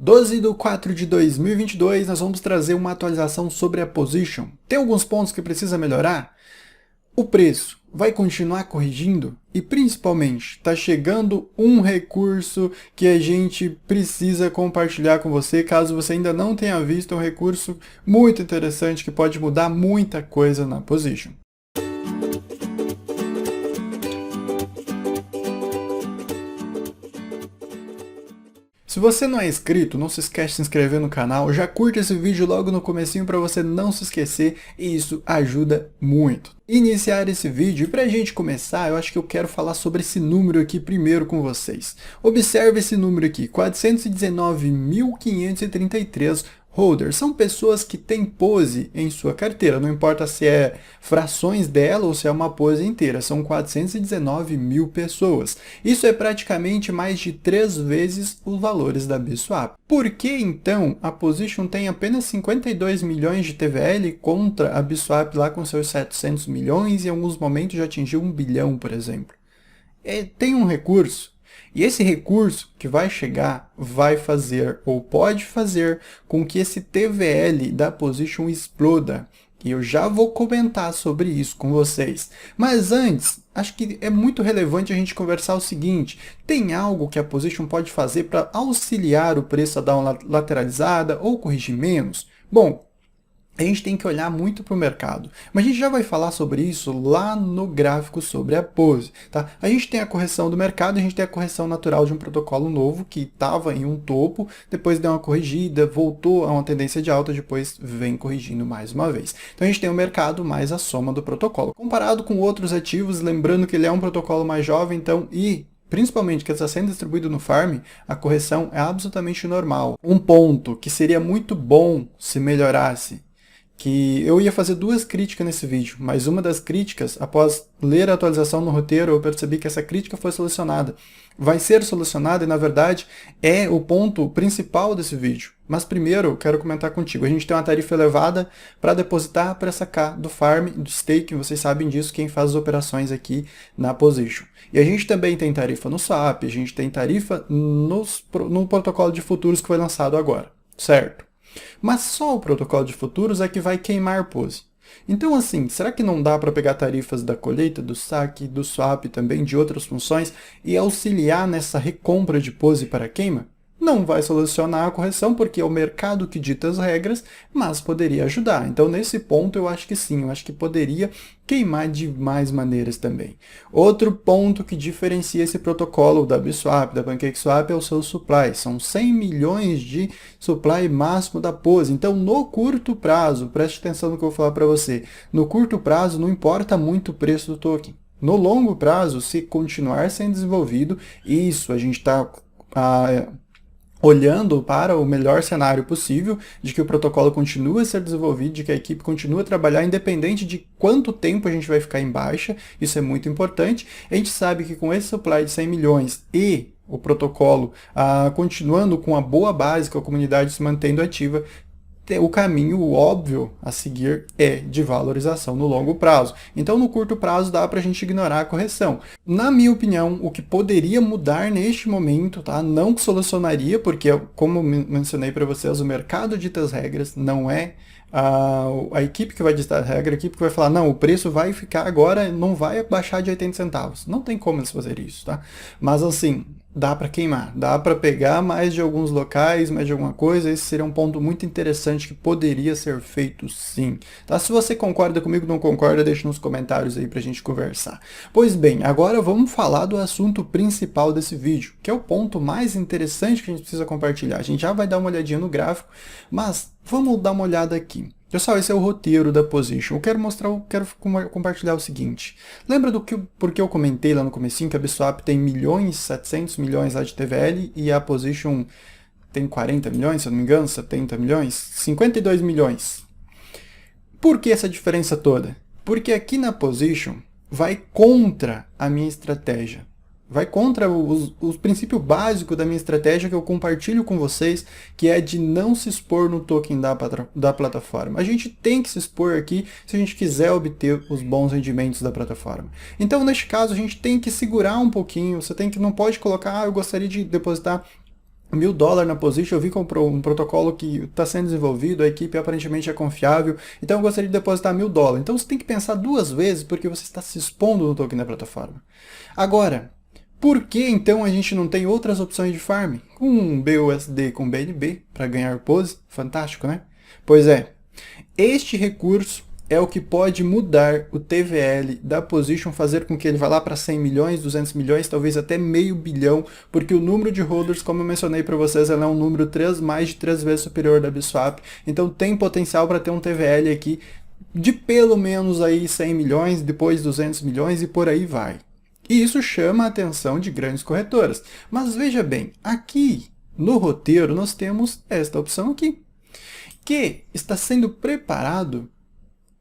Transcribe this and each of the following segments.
12 de 4 de 2022, nós vamos trazer uma atualização sobre a Position. Tem alguns pontos que precisa melhorar? O preço vai continuar corrigindo? E principalmente, está chegando um recurso que a gente precisa compartilhar com você, caso você ainda não tenha visto, é um recurso muito interessante que pode mudar muita coisa na Position. Se você não é inscrito, não se esquece de se inscrever no canal, já curte esse vídeo logo no comecinho para você não se esquecer e isso ajuda muito. Iniciar esse vídeo e para a gente começar, eu acho que eu quero falar sobre esse número aqui primeiro com vocês. Observe esse número aqui, 419.533 holders. São pessoas que têm pose em sua carteira, não importa se é frações dela ou se é uma pose inteira, são 419 mil pessoas. Isso é praticamente mais de 3 vezes os valores da Biswap. Por que então a Position tem apenas 52 milhões de TVL contra a Biswap lá com seus 700 milhões e em alguns momentos já atingiu 1 bilhão, por exemplo? Tem um recurso. E esse recurso que vai chegar vai fazer ou pode fazer com que esse TVL da Position exploda. E eu já vou comentar sobre isso com vocês. Mas antes, acho que é muito relevante a gente conversar o seguinte. Tem algo que a Position pode fazer para auxiliar o preço a dar uma lateralizada ou corrigir menos? Bom, a gente tem que olhar muito para o mercado. Mas a gente já vai falar sobre isso lá no gráfico sobre a pose. Tá? A gente tem a correção do mercado, a gente tem a correção natural de um protocolo novo que estava em um topo, depois deu uma corrigida, voltou a uma tendência de alta, depois vem corrigindo mais uma vez. Então a gente tem o mercado mais a soma do protocolo. Comparado com outros ativos, lembrando que ele é um protocolo mais jovem, então principalmente que está sendo distribuído no farm, a correção é absolutamente normal. Um ponto que seria muito bom se melhorasse, que eu ia fazer 2 críticas nesse vídeo, mas uma das críticas, após ler a atualização no roteiro, eu percebi que essa crítica foi solucionada. Vai ser solucionada e, na verdade, é o ponto principal desse vídeo. Mas primeiro, eu quero comentar contigo. A gente tem uma tarifa elevada para depositar, para sacar do farm, do stake, vocês sabem disso, quem faz as operações aqui na Position. E a gente também tem tarifa no swap, a gente tem tarifa no protocolo de futuros que foi lançado agora, certo? Mas só o protocolo de futuros é que vai queimar pose. Então assim, será que não dá para pegar tarifas da colheita, do saque, do swap também, de outras funções e auxiliar nessa recompra de pose para queima? Não vai solucionar a correção porque é o mercado que dita as regras, mas poderia ajudar. Então nesse ponto eu acho que sim, eu acho que poderia queimar de mais maneiras também. Outro ponto que diferencia esse protocolo da Biswap, da PancakeSwap, é o seu supply. São 100 milhões de supply máximo da pose. Então no curto prazo, preste atenção no que eu vou falar para você, no curto prazo não importa muito o preço do token. No longo prazo, se continuar sendo desenvolvido, isso a gente está olhando para o melhor cenário possível, de que o protocolo continue a ser desenvolvido, de que a equipe continue a trabalhar independente de quanto tempo a gente vai ficar em baixa, isso é muito importante. A gente sabe que com esse supply de 100 milhões e o protocolo continuando com a boa base, com a comunidade se mantendo ativa, o caminho óbvio a seguir é de valorização no longo prazo. Então, no curto prazo, dá para a gente ignorar a correção. Na minha opinião, o que poderia mudar neste momento, tá? Não que solucionaria, porque, como mencionei para vocês, o mercado dita as regras, não é a equipe que vai ditar a regra, a equipe que vai falar, não, o preço vai ficar agora, não vai baixar de 80 centavos. Não tem como eles fazerem isso, tá? Mas assim, dá para queimar, dá para pegar mais de alguns locais, mais de alguma coisa, esse seria um ponto muito interessante que poderia ser feito sim. Tá? Se você concorda comigo ou não concorda, deixa nos comentários aí pra gente conversar. Pois bem, agora vamos falar do assunto principal desse vídeo, que é o ponto mais interessante que a gente precisa compartilhar. A gente já vai dar uma olhadinha no gráfico, mas vamos dar uma olhada aqui. Pessoal, esse é o roteiro da Position. Eu quero compartilhar o seguinte. Lembra porque eu comentei lá no comecinho que a Biswap tem 700 milhões lá de TVL e a Position tem 40 milhões, se eu não me engano, 70 milhões, 52 milhões. Por que essa diferença toda? Porque aqui na Position vai contra a minha estratégia. Vai contra os princípios básicos da minha estratégia que eu compartilho com vocês, que é de não se expor no token da plataforma. A gente tem que se expor aqui se a gente quiser obter os bons rendimentos da plataforma. Então, neste caso, a gente tem que segurar um pouquinho, não pode colocar, eu gostaria de depositar $1.000 na position, eu vi que um protocolo que está sendo desenvolvido, a equipe aparentemente é confiável, então eu gostaria de depositar $1.000. Então você tem que pensar duas vezes porque você está se expondo no token da plataforma. Agora, por que então a gente não tem outras opções de farm? Com BUSD, com BNB, para ganhar pose, fantástico, né? Pois é, este recurso é o que pode mudar o TVL da position, fazer com que ele vá lá para 100 milhões, 200 milhões, talvez até meio bilhão, porque o número de holders, como eu mencionei para vocês, ela é um número mais de 3 vezes superior da Biswap, então tem potencial para ter um TVL aqui de pelo menos aí 100 milhões, depois 200 milhões e por aí vai. E isso chama a atenção de grandes corretoras. Mas veja bem, aqui no roteiro nós temos esta opção aqui, que está sendo preparado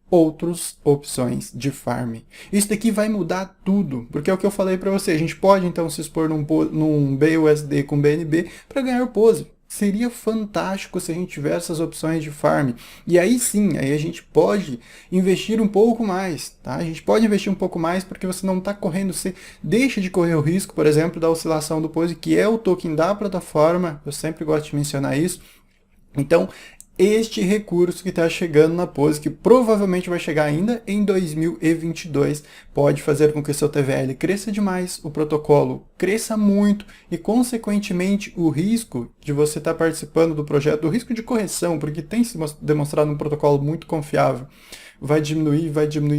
outras opções de farm. Isso daqui vai mudar tudo, porque é o que eu falei para você, a gente pode então se expor num BUSD com BNB para ganhar pose. Seria fantástico se a gente tivesse essas opções de farm. E aí sim, aí a gente pode investir um pouco mais, tá? A gente pode investir um pouco mais porque você não está correndo, você deixa de correr o risco, por exemplo, da oscilação do pose, que é o token da plataforma, eu sempre gosto de mencionar isso. Então, este recurso que está chegando na pose, que provavelmente vai chegar ainda em 2022, pode fazer com que o seu TVL cresça demais, o protocolo cresça muito e, consequentemente, o risco de você estar participando do projeto, o risco de correção, porque tem se demonstrado um protocolo muito confiável, vai diminuir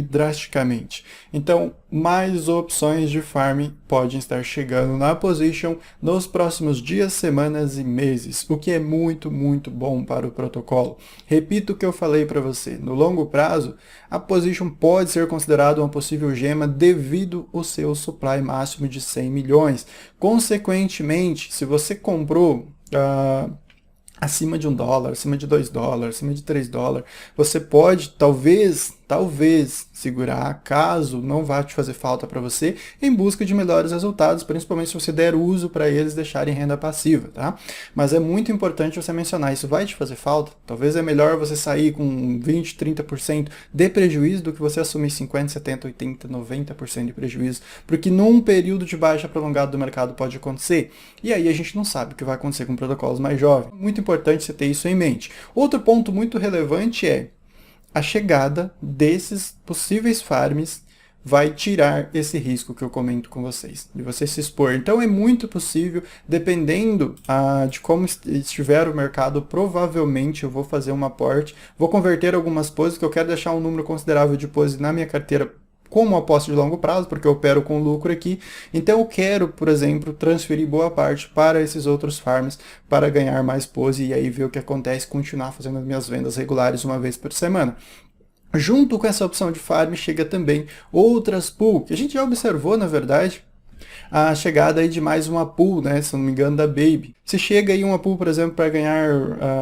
drasticamente. Então, mais opções de farm podem estar chegando na position nos próximos dias, semanas e meses, o que é muito, muito bom para o protocolo. Repito o que eu falei para você, no longo prazo, a position pode ser considerada uma possível gema devido ao seu supply máximo de 100 milhões. Consequentemente, se você comprou acima de $1, acima de $2, acima de $3, você pode, talvez segurar, caso não vá te fazer falta para você, em busca de melhores resultados, principalmente se você der uso para eles deixarem renda passiva, tá? Mas é muito importante você mencionar, isso vai te fazer falta? Talvez é melhor você sair com 20, 30% de prejuízo do que você assumir 50, 70, 80, 90% de prejuízo, porque num período de baixa prolongado do mercado pode acontecer, e aí a gente não sabe o que vai acontecer com protocolos mais jovens. Muito importante você ter isso em mente. Outro ponto muito relevante é a chegada desses possíveis farms vai tirar esse risco que eu comento com vocês, de você se expor. Então é muito possível, dependendo de como estiver o mercado, provavelmente eu vou fazer um aporte, vou converter algumas poses, que eu quero deixar um número considerável de poses na minha carteira como aposta de longo prazo, porque eu opero com lucro aqui, então eu quero, por exemplo, transferir boa parte para esses outros farms para ganhar mais pose e aí ver o que acontece, continuar fazendo as minhas vendas regulares uma vez por semana. Junto com essa opção de farm chega também outras pool, que a gente já observou, na verdade, a chegada aí de mais uma pool, né, se não me engano, da Baby. Se chega aí uma pool, por exemplo, para ganhar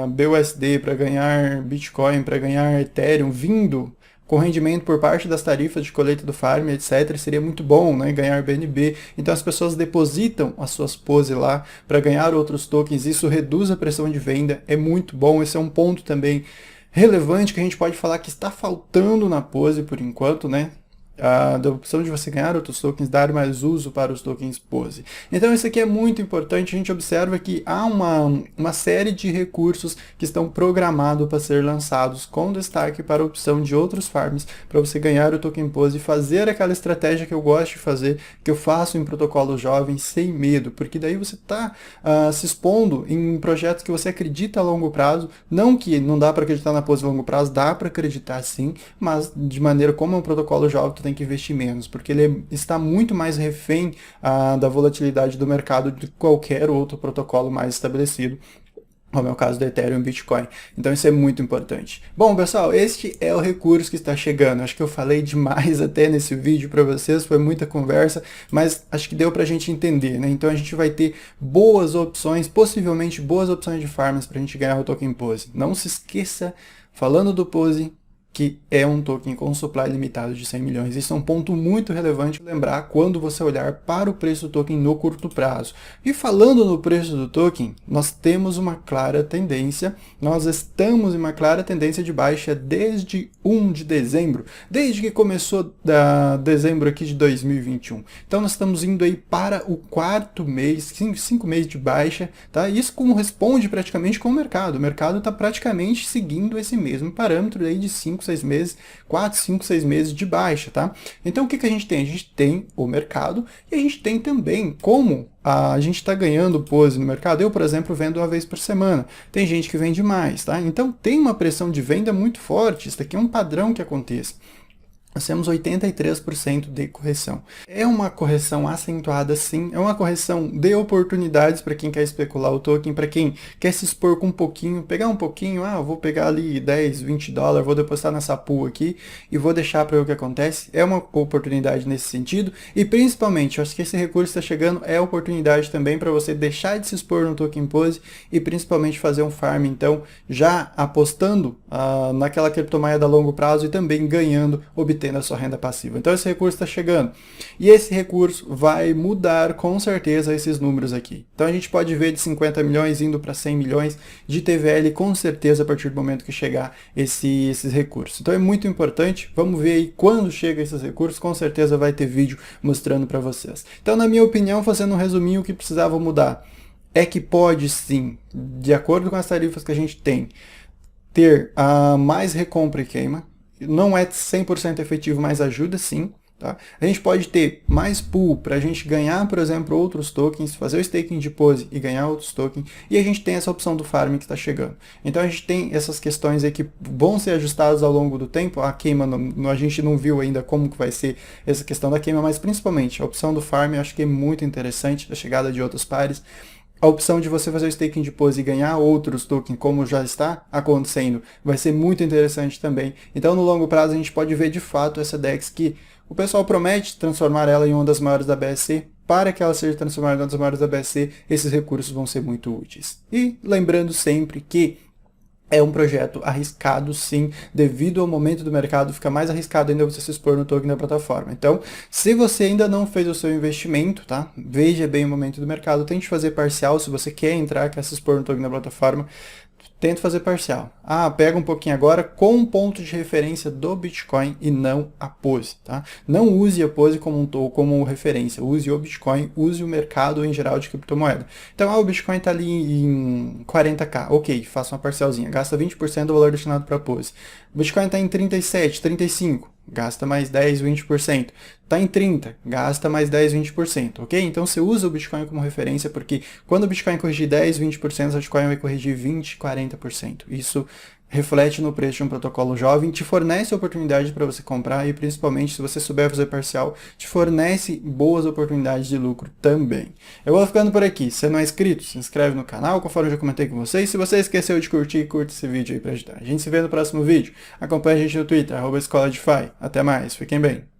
BUSD, para ganhar Bitcoin, para ganhar Ethereum, vindo com rendimento por parte das tarifas de coleta do farm, etc., seria muito bom, né, ganhar BNB. Então as pessoas depositam as suas poses lá para ganhar outros tokens, isso reduz a pressão de venda, é muito bom, esse é um ponto também relevante que a gente pode falar que está faltando na pose por enquanto, né? Da opção de você ganhar outros tokens, dar mais uso para os tokens pose. Então isso aqui é muito importante, a gente observa que há uma série de recursos que estão programados para ser lançados com destaque para a opção de outros farms, para você ganhar o token pose e fazer aquela estratégia que eu gosto de fazer, que eu faço em protocolos jovens sem medo, porque daí você está se expondo em projetos que você acredita a longo prazo, não que não dá para acreditar na pose a longo prazo, dá para acreditar sim, mas de maneira como é um protocolo jovem, tu tem que investir menos, porque ele está muito mais refém da volatilidade do mercado de qualquer outro protocolo mais estabelecido, como é o caso do Ethereum e Bitcoin. Então isso é muito importante. Bom, pessoal, este é o recurso que está chegando. Acho que eu falei demais até nesse vídeo para vocês, foi muita conversa, mas acho que deu para a gente entender, né? Então a gente vai ter boas opções, possivelmente boas opções de farms para a gente ganhar o token pose. Não se esqueça, falando do pose, que é um token com supply limitado de 100 milhões. Isso é um ponto muito relevante lembrar quando você olhar para o preço do token no curto prazo. E falando no preço do token, nós temos uma clara tendência, nós estamos em uma clara tendência de baixa desde 1 de dezembro, desde que começou dezembro aqui de 2021. Então nós estamos indo aí para o quarto mês, 5 meses de baixa, tá? Isso corresponde praticamente com o mercado. O mercado está praticamente seguindo esse mesmo parâmetro aí de 5, 6 meses, 4, 5, 6 meses de baixa, tá? Então o que a gente tem? A gente tem o mercado e a gente tem também como a gente está ganhando pose no mercado. Eu, por exemplo, vendo uma vez por semana. Tem gente que vende mais, tá? Então tem uma pressão de venda muito forte. Isso aqui é um padrão que acontece. Nós temos 83% de correção. É uma correção acentuada, sim. É uma correção de oportunidades para quem quer especular o token, para quem quer se expor com um pouquinho, pegar um pouquinho, eu vou pegar ali 10, 20 dólares, vou depositar nessa pool aqui e vou deixar para ver o que acontece. É uma oportunidade nesse sentido e principalmente, eu acho que esse recurso está chegando, é oportunidade também para você deixar de se expor no token pose e principalmente fazer um farm, então, já apostando naquela criptomoeda a longo prazo e também ganhando, obtendo a sua renda passiva. Então esse recurso está chegando. E esse recurso vai mudar com certeza esses números aqui. Então a gente pode ver de 50 milhões indo para 100 milhões de TVL com certeza a partir do momento que chegar esses recursos. Então é muito importante. Vamos ver aí quando chega esses recursos. Com certeza vai ter vídeo mostrando para vocês. Então na minha opinião, fazendo um resuminho, o que precisava mudar é que pode sim, de acordo com as tarifas que a gente tem, ter mais recompra e queima. Não é 100% efetivo, mas ajuda sim. Tá? A gente pode ter mais pool para a gente ganhar, por exemplo, outros tokens, fazer o staking de pose e ganhar outros tokens. E a gente tem essa opção do farm que está chegando. Então a gente tem essas questões aí que vão ser ajustadas ao longo do tempo. A queima, a gente não viu ainda como que vai ser essa questão da queima, mas principalmente a opção do farm eu acho que é muito interessante, a chegada de outros pares. A opção de você fazer o staking de pose e ganhar outros tokens, como já está acontecendo, vai ser muito interessante também. Então, no longo prazo, a gente pode ver de fato essa DEX que o pessoal promete transformar ela em uma das maiores da BSC. Para que ela seja transformada em uma das maiores da BSC, esses recursos vão ser muito úteis. E lembrando sempre que é um projeto arriscado, sim, devido ao momento do mercado, fica mais arriscado ainda você se expor no token da plataforma. Então, se você ainda não fez o seu investimento, tá? Veja bem o momento do mercado, tente fazer parcial, se você quer entrar, quer se expor no token da plataforma, tenta fazer parcial. Pega um pouquinho agora com um ponto de referência do Bitcoin e não a pose, tá? Não use a pose como referência, use o Bitcoin, use o mercado em geral de criptomoeda. Então, o Bitcoin está ali em 40k, ok, faça uma parcialzinha, gasta 20% do valor destinado para a pose. O Bitcoin está em 37, 35, gasta mais 10, 20%. Está em 30, gasta mais 10, 20%, ok? Então você usa o Bitcoin como referência, porque quando o Bitcoin corrigir 10, 20%, o Bitcoin vai corrigir 20, 40%. Isso reflete no preço de um protocolo jovem, te fornece oportunidade para você comprar e principalmente se você souber fazer parcial, te fornece boas oportunidades de lucro também. Eu vou ficando por aqui. Se você não é inscrito, se inscreve no canal, conforme eu já comentei com vocês. Se você esqueceu de curtir, curte esse vídeo aí para ajudar. A gente se vê no próximo vídeo. Acompanhe a gente no Twitter, @EscolaDeFi. Até mais, fiquem bem.